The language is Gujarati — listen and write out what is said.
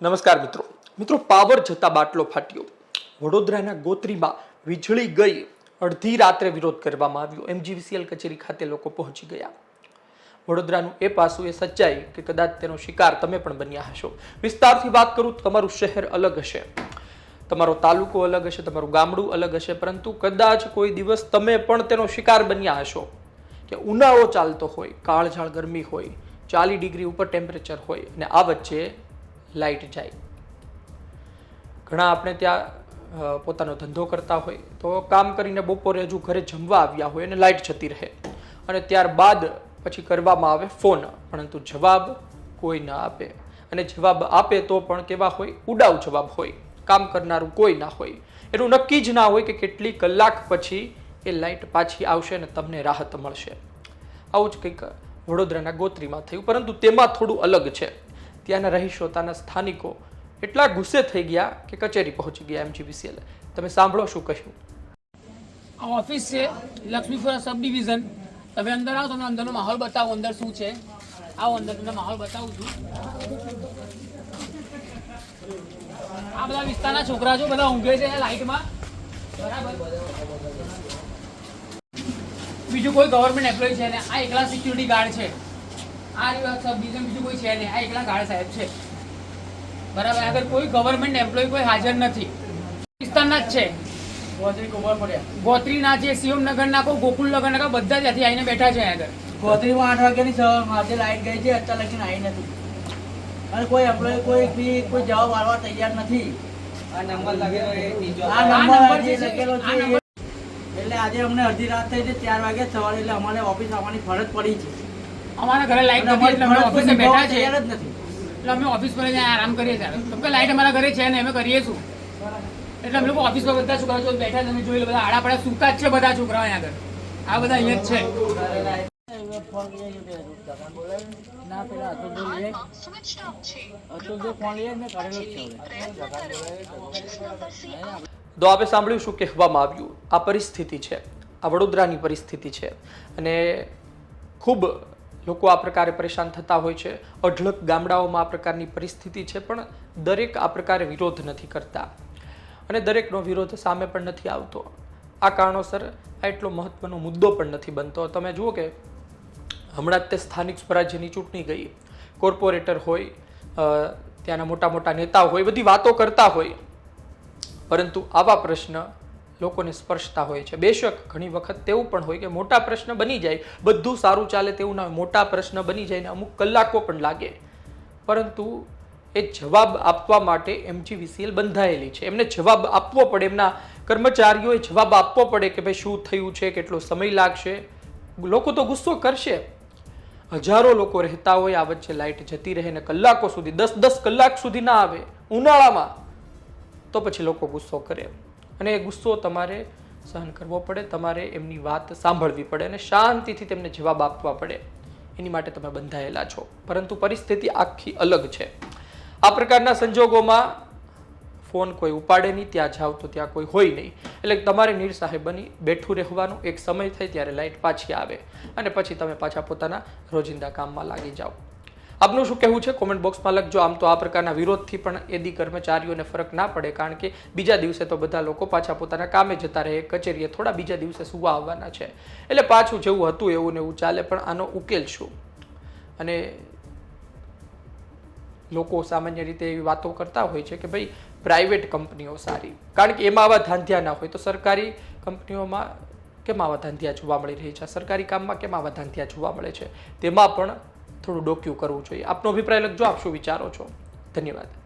નમસ્કાર મિત્રો મિત્રો પાવર જતા બાટલો ફાટ્યો વડોદરાના ગોત્રીમાં વીજળી ગઈ અડધી રાત્રે વિરોધ કરવામાં આવ્યો એમજીવીસીએલ કચેરી ખાતે લોકો પહોંચી ગયા વડોદરાનું એ પાસું એ સચ્ચાઈ કે કદાચ તેનો શિકાર તમે પણ બન્યા હશો વિસ્તારથી વાત કરું તો તમારું શહેર અલગ હશે તમારો તાલુકો અલગ હશે તમારું ગામડું અલગ હશે પરંતુ કદાચ કોઈ દિવસ તમે પણ તેનો શિકાર બન્યા હશો કે ઉનાળો ચાલતો હોય કાળઝાળ ગરમી હોય 40 ડિગ્રી ઉપર ટેમ્પરેચર હોય અને આ વચ્ચે લાઇટ જાય ઘણા આપણે ત્યાં પોતાનો ધંધો કરતા હોય તો કામ કરીને બપોરે હજુ ઘરે જમવા આવ્યા હોય અને લાઇટ જતી રહે અને ત્યારબાદ પછી કરવામાં આવે ફોન પરંતુ જવાબ કોઈ ના આપે અને જવાબ આપે તો પણ કેવા હોય ઉડાવ જવાબ હોય કામ કરનારું કોઈ ના હોય એનું નક્કી જ ના હોય કે કેટલી કલાક પછી એ લાઇટ પાછી આવશે અને તમને રાહત મળશે આવું જ કંઈક વડોદરાના ગોત્રીમાં થયું પરંતુ તેમાં થોડું અલગ છે ત્યાંના રહીશો ત્યાંના સ્થાનિકો એટલા ગુસ્સે થઈ ગયા કે કચેરી પહોંચી ગયા એમજીવીસીએલ તમે સાંભળો શું કહ્યું આ ઓફિસ છે લક્ષ્મીપુરા સબ ડિવિઝન તમે અંદર આવો તમને અંદરનો માહોલ બતાવો અંદર શું છે આવો અંદર તમને માહોલ બતાવું છું આ બધા વિસ્તારના છોકરા છો બધા ઊંઘે છે લાઇટમાં બરાબર બીજું કોઈ ગવર્મેન્ટ એમ્પ્લોય છે ને આ એકલા સિક્યુરિટી ગાર્ડ છે આ સબ ડિવિઝન બીજું કોઈ છે નહીં આ એકલા ગાર્ડ સાહેબ છે બરાબર આગળ કોઈ ગવર્મેન્ટ એમ્પ્લોય કોઈ હાજર નથી વિસ્તારના જ છે ગોત્રીના છે શિવમનગરના કોઈ ગોકુલનગરના બધા ત્યાંથી આવીને બેઠા છે આગળ ગોત્રીમાં 8 વાગ્યાની આજે લાઈટ ગઈ છે અત્યાર લગીને આવી નથી અને કોઈ એમ્પ્લોય કોઈ જવાબ આપવા તૈયાર નથી આ નંબર લગેલો છે એટલે આજે અમને અડધી રાત થઈ છે 4 વાગે સવારે એટલે અમારે ઓફિસ આવવાની ફરજ પડી છે અમારા ઘરે લાઈટ નથી એટલે અમે ઓફિસે બેઠા છે તૈયાર જ નથી એટલે અમે ઓફિસ પર જઈને આરામ કરીએ છીએ કેમ કે લાઈટ અમારા ઘરે છે ને અમે કરીએ શું એટલે અમે લોકો ઓફિસ પર બધા છોકરાઓ બેઠા તમે જોઈ લો બધા આડા પડા સૂતા જ છે બધા છોકરાઓ આગળ આ બધા અહીંયા જ છે તો આપણે સાંભળ્યું શું કહેવામાં આવ્યું આ પરિસ્થિતિ છે આ વડોદરાની પરિસ્થિતિ છે અને ખૂબ લોકો આ પ્રકારે પરેશાન થતા હોય છે અઢળક ગામડાઓમાં આ પ્રકારની પરિસ્થિતિ છે પણ દરેક આ પ્રકારે વિરોધ નથી કરતા અને દરેકનો વિરોધ સામે પણ નથી આવતો આ કારણોસર આ એટલો મહત્વનો મુદ્દો પણ નથી બનતો તમે જુઓ કે હમણાં જ તે સ્થાનિક સ્વરાજ્યની ચૂંટણી ગઈ કોર્પોરેટર હોય ત્યાંના મોટા મોટા નેતાઓ હોય બધી વાતો કરતા હોય પરંતુ આવા પ્રશ્ન લોકોને સ્પર્શતા હોય છે બેશક ઘણી વખત તેવું પણ હોય કે મોટા પ્રશ્ન બની જાય બધું સારું ચાલે તેવું ના હોય મોટા પ્રશ્ન બની જાય ને અમુક કલાકો પણ લાગે પરંતુ એ જવાબ આપવા માટે એમજીવીસીએલ બંધાયેલી છે એમને જવાબ આપવો પડે એમના કર્મચારીઓએ જવાબ આપવો પડે કે ભાઈ શું થયું છે કેટલો સમય લાગશે લોકો તો ગુસ્સો કરશે હજારો લોકો રહેતા હોય આ વચ્ચે લાઇટ જતી રહે ને કલાકો સુધી 10 કલાક સુધી ના આવે ઉનાળામાં તો પછી લોકો ગુસ્સો કરે અને એ ગુસ્સો તમારે સહન કરવો પડે તમારે એમની વાત સાંભળવી પડે અને શાંતિથી તેમને જવાબ આપવા પડે એની માટે તમે બંધાયેલા છો પરંતુ પરિસ્થિતિ આખી અલગ છે આ પ્રકારના સંજોગોમાં ફોન કોઈ ઉપાડે નહીં ત્યાં જાવ તો ત્યાં કોઈ હોય નહીં એટલે તમારે નિર્સહાય બની બેઠું રહેવાનું એક સમય થાય ત્યારે લાઇટ પાછી આવે અને પછી તમે પાછા પોતાના રોજિંદા કામમાં લાગી જાઓ આપનું શું કહેવું છે કોમેન્ટ બોક્સમાં લખજો આમ તો આ પ્રકારના વિરોધથી પણ એદી કર્મચારીઓને ફરક ના પડે કારણ કે બીજા દિવસે તો બધા લોકો પાછા પોતાના કામે જતા રહે કચેરીએ થોડા બીજા દિવસે સુવા આવવાના છે એટલે પાછું જેવું હતું એવું ને એવું ચાલે પણ આનો ઉકેલ શું અને લોકો સામાન્ય રીતે એવી વાતો કરતા હોય છે કે ભાઈ પ્રાઇવેટ કંપનીઓ સારી કારણ કે એમાં આવા ધાંધ્યા ના હોય તો સરકારી કંપનીઓમાં કેમ આવા ધાંધ્યા જોવા મળી રહી છે સરકારી કામમાં કેમ આવા ધાંધ્યા જોવા મળે છે તેમાં પણ થોડું ડોક્યું કરવું જોઈએ આપનો અભિપ્રાય લખજો આપ શું વિચારો છો ધન્યવાદ